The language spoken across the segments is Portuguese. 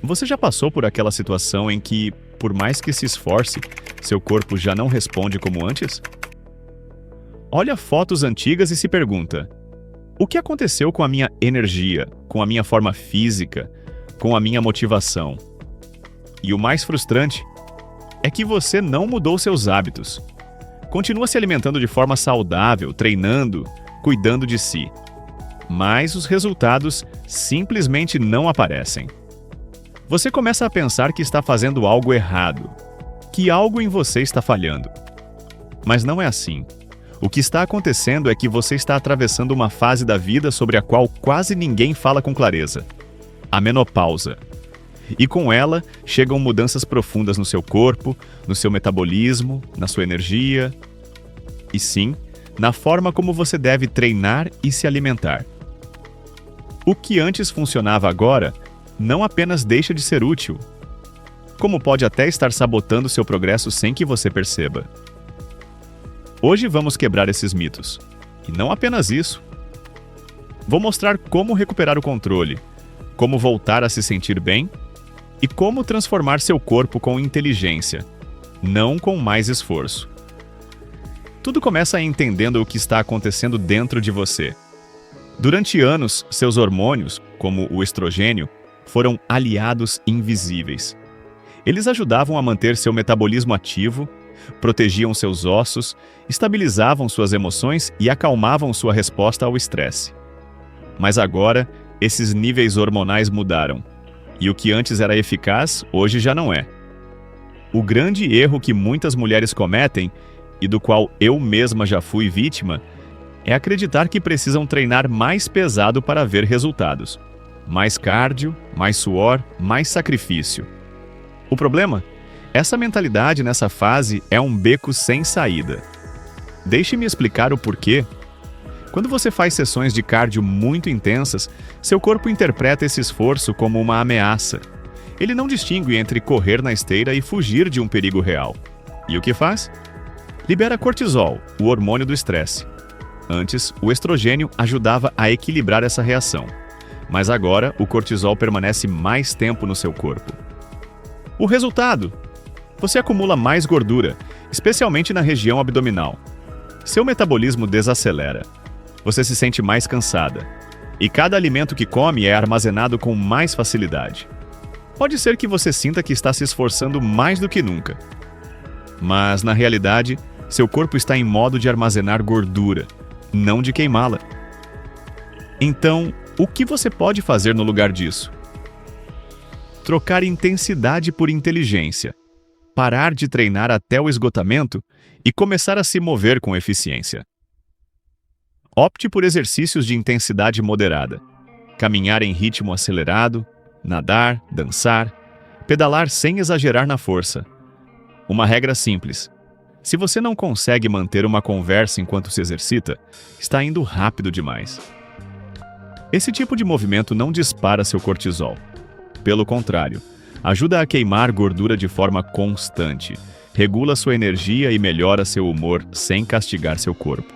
Você já passou por aquela situação em que, por mais que se esforce, seu corpo já não responde como antes? Olha fotos antigas e se pergunta: o que aconteceu com a minha energia, com a minha forma física, com a minha motivação? E o mais frustrante é que você não mudou seus hábitos. Continua se alimentando de forma saudável, treinando, cuidando de si. Mas os resultados simplesmente não aparecem. Você começa a pensar que está fazendo algo errado, que algo em você está falhando. Mas não é assim. O que está acontecendo é que você está atravessando uma fase da vida sobre a qual quase ninguém fala com clareza: a menopausa. E com ela chegam mudanças profundas no seu corpo, no seu metabolismo, na sua energia e, sim, na forma como você deve treinar e se alimentar. O que antes funcionava agora não apenas deixa de ser útil, como pode até estar sabotando seu progresso sem que você perceba. Hoje vamos quebrar esses mitos. E não apenas isso. Vou mostrar como recuperar o controle, como voltar a se sentir bem e como transformar seu corpo com inteligência, não com mais esforço. Tudo começa entendendo o que está acontecendo dentro de você. Durante anos, seus hormônios, como o estrogênio, foram aliados invisíveis. Eles ajudavam a manter seu metabolismo ativo, protegiam seus ossos, estabilizavam suas emoções e acalmavam sua resposta ao estresse. Mas agora, esses níveis hormonais mudaram, e o que antes era eficaz, hoje já não é. O grande erro que muitas mulheres cometem, e do qual eu mesma já fui vítima, é acreditar que precisam treinar mais pesado para ver resultados. Mais cardio, mais suor, mais sacrifício. O problema? Essa mentalidade nessa fase é um beco sem saída. Deixe-me explicar o porquê. Quando você faz sessões de cardio muito intensas, seu corpo interpreta esse esforço como uma ameaça. Ele não distingue entre correr na esteira e fugir de um perigo real. E o que faz? Libera cortisol, o hormônio do estresse. Antes, o estrogênio ajudava a equilibrar essa reação. Mas agora, o cortisol permanece mais tempo no seu corpo. O resultado? Você acumula mais gordura, especialmente na região abdominal. Seu metabolismo desacelera. Você se sente mais cansada. E cada alimento que come é armazenado com mais facilidade. Pode ser que você sinta que está se esforçando mais do que nunca. Mas, na realidade, seu corpo está em modo de armazenar gordura, não de queimá-la. Então, o que você pode fazer no lugar disso? Trocar intensidade por inteligência. Parar de treinar até o esgotamento e começar a se mover com eficiência. Opte por exercícios de intensidade moderada. Caminhar em ritmo acelerado, nadar, dançar, pedalar sem exagerar na força. Uma regra simples: se você não consegue manter uma conversa enquanto se exercita, está indo rápido demais. Esse tipo de movimento não dispara seu cortisol. Pelo contrário, ajuda a queimar gordura de forma constante, regula sua energia e melhora seu humor sem castigar seu corpo.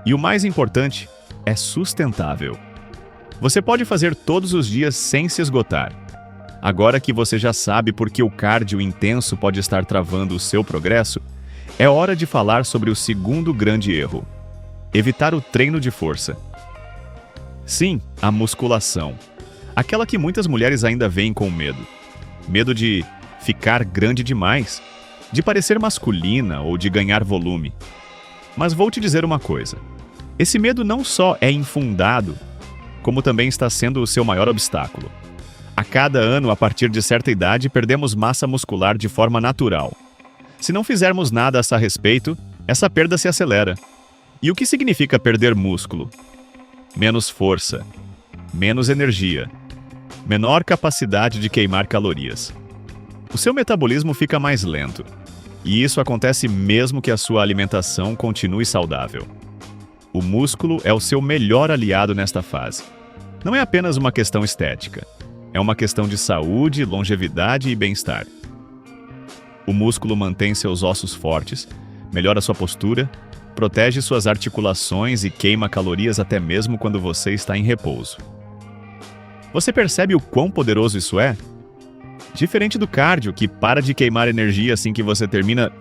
E o mais importante, é sustentável. Você pode fazer todos os dias sem se esgotar. Agora que você já sabe por que o cardio intenso pode estar travando o seu progresso, é hora de falar sobre o segundo grande erro: evitar o treino de força. Sim, a musculação. Aquela que muitas mulheres ainda veem com medo. Medo de ficar grande demais, de parecer masculina ou de ganhar volume. Mas vou te dizer uma coisa: esse medo não só é infundado, como também está sendo o seu maior obstáculo. A cada ano, a partir de certa idade, perdemos massa muscular de forma natural. Se não fizermos nada a respeito, essa perda se acelera. E o que significa perder músculo? Menos força, menos energia, menor capacidade de queimar calorias. O seu metabolismo fica mais lento. E isso acontece mesmo que a sua alimentação continue saudável. O músculo é o seu melhor aliado nesta fase. Não é apenas uma questão estética. É uma questão de saúde, longevidade e bem-estar. O músculo mantém seus ossos fortes, melhora sua postura, protege suas articulações e queima calorias até mesmo quando você está em repouso. Você percebe o quão poderoso isso é? Diferente do cardio, que para de queimar energia assim que você termina,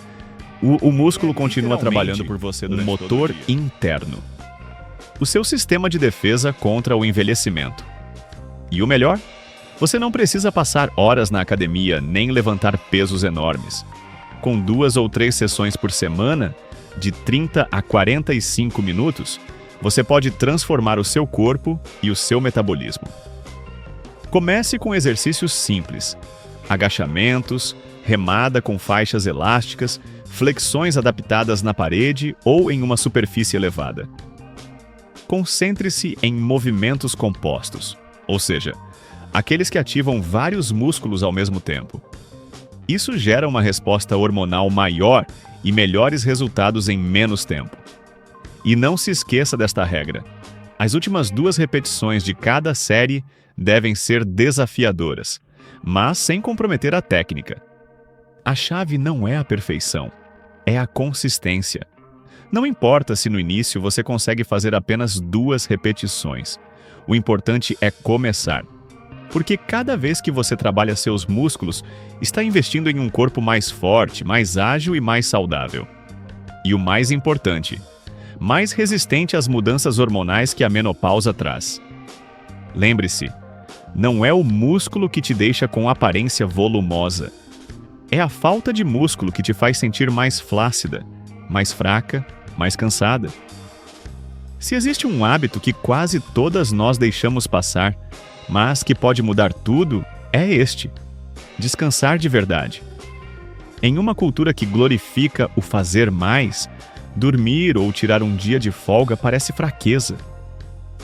o músculo continua trabalhando por você durante um motor interno. O seu sistema de defesa contra o envelhecimento. E o melhor? Você não precisa passar horas na academia nem levantar pesos enormes. Com 2 ou 3 sessões por semana, de 30 a 45 minutos, você pode transformar o seu corpo e o seu metabolismo. Comece com exercícios simples: agachamentos, remada com faixas elásticas, flexões adaptadas na parede ou em uma superfície elevada. Concentre-se em movimentos compostos, ou seja, aqueles que ativam vários músculos ao mesmo tempo. Isso gera uma resposta hormonal maior e melhores resultados em menos tempo. E não se esqueça desta regra: as últimas 2 repetições de cada série devem ser desafiadoras, mas sem comprometer a técnica. A chave não é a perfeição, é a consistência. Não importa se no início você consegue fazer apenas 2 repetições. O importante é começar. Porque cada vez que você trabalha seus músculos, está investindo em um corpo mais forte, mais ágil e mais saudável. E o mais importante, mais resistente às mudanças hormonais que a menopausa traz. Lembre-se, não é o músculo que te deixa com aparência volumosa. É a falta de músculo que te faz sentir mais flácida, mais fraca, mais cansada. Se existe um hábito que quase todas nós deixamos passar, mas que pode mudar tudo, é este: descansar de verdade. Em uma cultura que glorifica o fazer mais, dormir ou tirar um dia de folga parece fraqueza.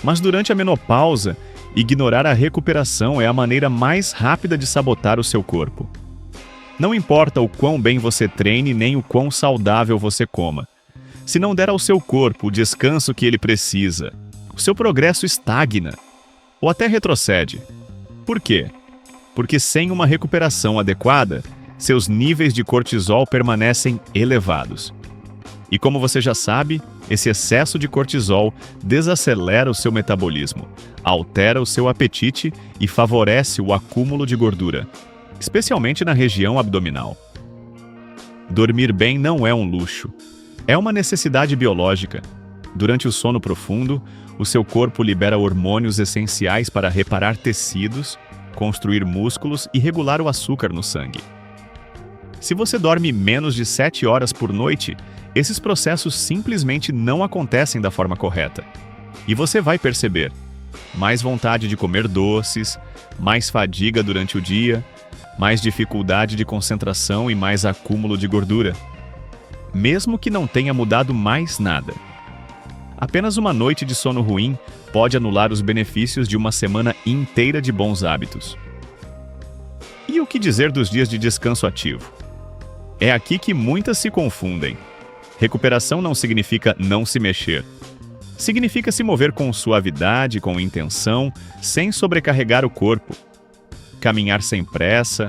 Mas durante a menopausa, ignorar a recuperação é a maneira mais rápida de sabotar o seu corpo. Não importa o quão bem você treine nem o quão saudável você coma. Se não der ao seu corpo o descanso que ele precisa, o seu progresso estagna ou até retrocede. Por quê? Porque sem uma recuperação adequada, seus níveis de cortisol permanecem elevados. E como você já sabe, esse excesso de cortisol desacelera o seu metabolismo, altera o seu apetite e favorece o acúmulo de gordura, especialmente na região abdominal. Dormir bem não é um luxo, é uma necessidade biológica. Durante o sono profundo, o seu corpo libera hormônios essenciais para reparar tecidos, construir músculos e regular o açúcar no sangue. Se você dorme menos de 7 horas por noite, esses processos simplesmente não acontecem da forma correta. E você vai perceber mais vontade de comer doces, mais fadiga durante o dia, mais dificuldade de concentração e mais acúmulo de gordura. Mesmo que não tenha mudado mais nada. Apenas uma noite de sono ruim pode anular os benefícios de uma semana inteira de bons hábitos. E o que dizer dos dias de descanso ativo? É aqui que muitas se confundem. Recuperação não significa não se mexer. Significa se mover com suavidade, com intenção, sem sobrecarregar o corpo. Caminhar sem pressa,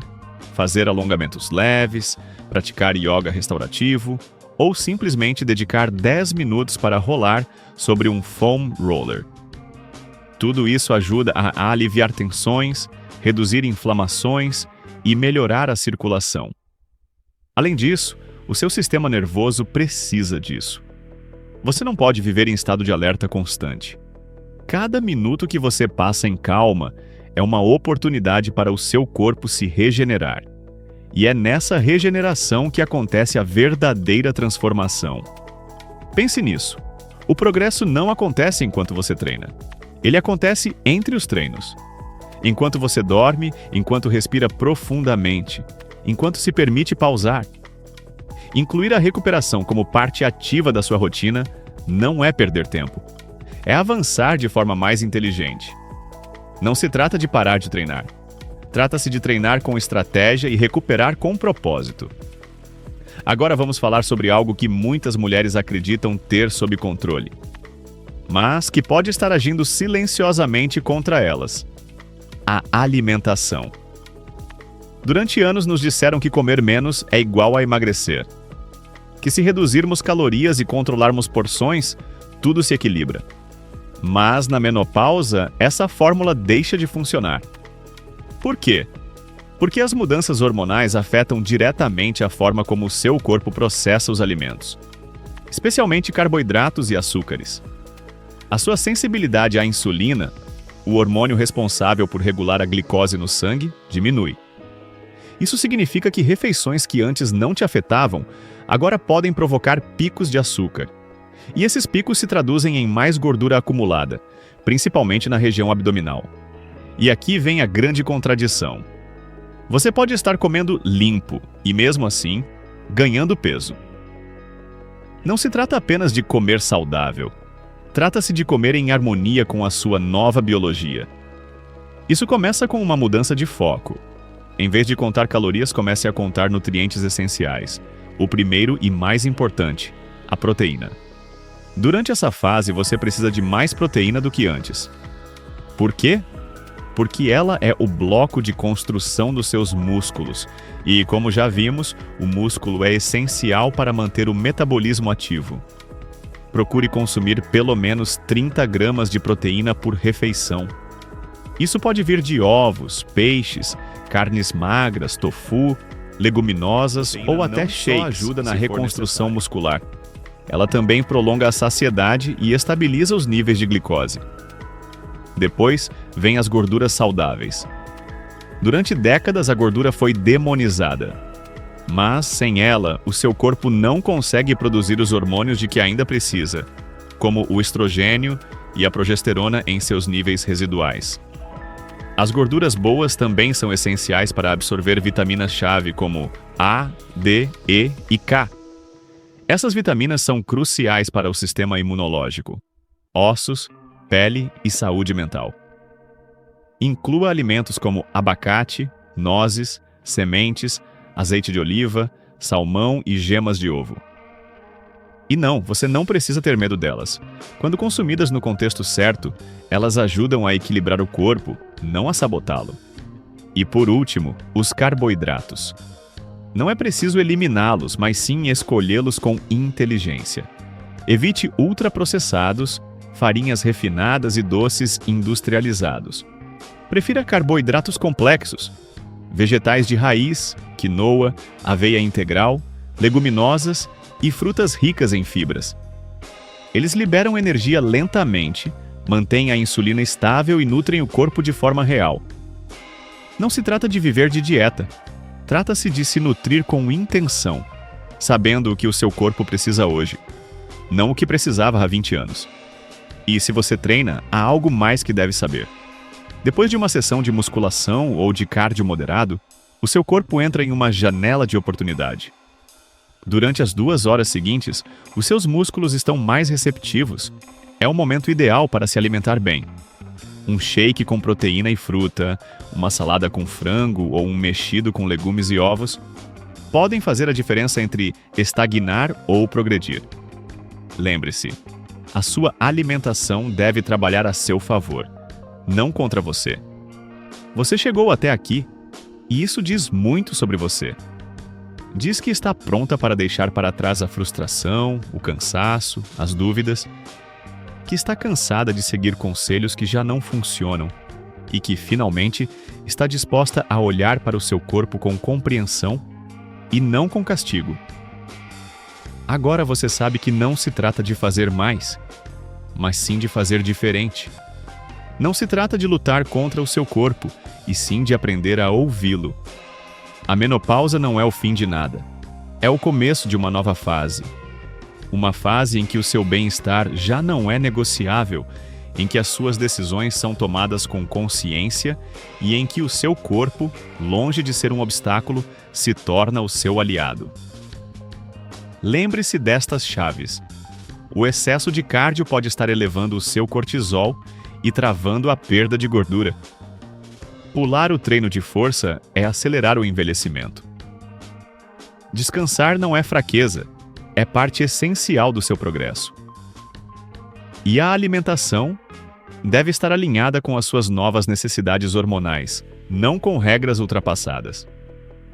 fazer alongamentos leves, praticar yoga restaurativo ou simplesmente dedicar 10 minutos para rolar sobre um foam roller. Tudo isso ajuda a aliviar tensões, reduzir inflamações e melhorar a circulação. Além disso, o seu sistema nervoso precisa disso. Você não pode viver em estado de alerta constante. Cada minuto que você passa em calma é uma oportunidade para o seu corpo se regenerar. E é nessa regeneração que acontece a verdadeira transformação. Pense nisso. O progresso não acontece enquanto você treina. Ele acontece entre os treinos. Enquanto você dorme, enquanto respira profundamente, enquanto se permite pausar. Incluir a recuperação como parte ativa da sua rotina não é perder tempo. É avançar de forma mais inteligente. Não se trata de parar de treinar. Trata-se de treinar com estratégia e recuperar com propósito. Agora vamos falar sobre algo que muitas mulheres acreditam ter sob controle, mas que pode estar agindo silenciosamente contra elas: a alimentação. Durante anos nos disseram que comer menos é igual a emagrecer. Que se reduzirmos calorias e controlarmos porções, tudo se equilibra. Mas na menopausa, essa fórmula deixa de funcionar. Por quê? Porque as mudanças hormonais afetam diretamente a forma como o seu corpo processa os alimentos, especialmente carboidratos e açúcares. A sua sensibilidade à insulina, o hormônio responsável por regular a glicose no sangue, diminui. Isso significa que refeições que antes não te afetavam, agora podem provocar picos de açúcar. E esses picos se traduzem em mais gordura acumulada, principalmente na região abdominal. E aqui vem a grande contradição. Você pode estar comendo limpo e, mesmo assim, ganhando peso. Não se trata apenas de comer saudável. Trata-se de comer em harmonia com a sua nova biologia. Isso começa com uma mudança de foco. Em vez de contar calorias, comece a contar nutrientes essenciais. O primeiro e mais importante, a proteína. Durante essa fase, você precisa de mais proteína do que antes. Por quê? Porque ela é o bloco de construção dos seus músculos. E, como já vimos, o músculo é essencial para manter o metabolismo ativo. Procure consumir pelo menos 30 gramas de proteína por refeição. Isso pode vir de ovos, peixes, carnes magras, tofu, leguminosas ou até shakes. Ajuda na reconstrução muscular. Ela também prolonga a saciedade e estabiliza os níveis de glicose. Depois, vem as gorduras saudáveis. Durante décadas, a gordura foi demonizada. Mas, sem ela, o seu corpo não consegue produzir os hormônios de que ainda precisa, como o estrogênio e a progesterona em seus níveis residuais. As gorduras boas também são essenciais para absorver vitaminas-chave como A, D, E e K. Essas vitaminas são cruciais para o sistema imunológico, ossos, pele e saúde mental. Inclua alimentos como abacate, nozes, sementes, azeite de oliva, salmão e gemas de ovo. E não, você não precisa ter medo delas. Quando consumidas no contexto certo, elas ajudam a equilibrar o corpo, não a sabotá-lo. E por último, os carboidratos. Não é preciso eliminá-los, mas sim escolhê-los com inteligência. Evite ultraprocessados, farinhas refinadas e doces industrializados. Prefira carboidratos complexos, vegetais de raiz, quinoa, aveia integral, leguminosas e frutas ricas em fibras. Eles liberam energia lentamente, mantêm a insulina estável e nutrem o corpo de forma real. Não se trata de viver de dieta. Trata-se de se nutrir com intenção, sabendo o que o seu corpo precisa hoje, não o que precisava há 20 anos. E se você treina, há algo mais que deve saber. Depois de uma sessão de musculação ou de cardio moderado, o seu corpo entra em uma janela de oportunidade. Durante as 2 horas seguintes, os seus músculos estão mais receptivos. É o momento ideal para se alimentar bem. Um shake com proteína e fruta, uma salada com frango ou um mexido com legumes e ovos podem fazer a diferença entre estagnar ou progredir. Lembre-se, a sua alimentação deve trabalhar a seu favor, não contra você. Você chegou até aqui, e isso diz muito sobre você. Diz que está pronta para deixar para trás a frustração, o cansaço, as dúvidas, que está cansada de seguir conselhos que já não funcionam e que, finalmente, está disposta a olhar para o seu corpo com compreensão e não com castigo. Agora você sabe que não se trata de fazer mais, mas sim de fazer diferente. Não se trata de lutar contra o seu corpo, e sim de aprender a ouvi-lo. A menopausa não é o fim de nada. É o começo de uma nova fase. Uma fase em que o seu bem-estar já não é negociável, em que as suas decisões são tomadas com consciência e em que o seu corpo, longe de ser um obstáculo, se torna o seu aliado. Lembre-se destas chaves. O excesso de cardio pode estar elevando o seu cortisol e travando a perda de gordura. Pular o treino de força é acelerar o envelhecimento. Descansar não é fraqueza, é parte essencial do seu progresso. E a alimentação deve estar alinhada com as suas novas necessidades hormonais, não com regras ultrapassadas.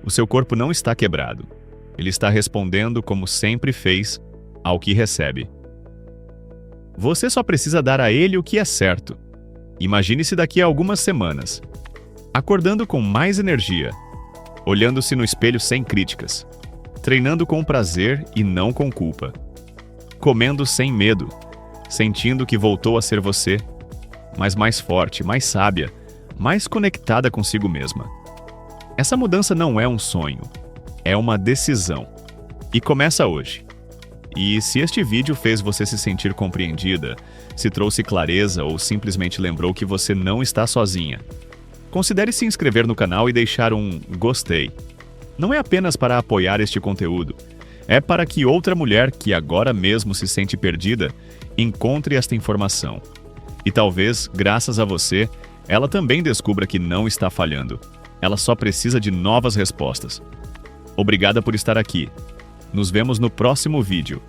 O seu corpo não está quebrado. Ele está respondendo como sempre fez ao que recebe. Você só precisa dar a ele o que é certo. Imagine-se daqui a algumas semanas, acordando com mais energia, olhando-se no espelho sem críticas, treinando com prazer e não com culpa, comendo sem medo, sentindo que voltou a ser você, mas mais forte, mais sábia, mais conectada consigo mesma. Essa mudança não é um sonho, é uma decisão. E começa hoje. E se este vídeo fez você se sentir compreendida, se trouxe clareza ou simplesmente lembrou que você não está sozinha, considere se inscrever no canal e deixar um gostei. Não é apenas para apoiar este conteúdo, é para que outra mulher que agora mesmo se sente perdida encontre esta informação. E talvez, graças a você, ela também descubra que não está falhando. Ela só precisa de novas respostas. Obrigada por estar aqui. Nos vemos no próximo vídeo.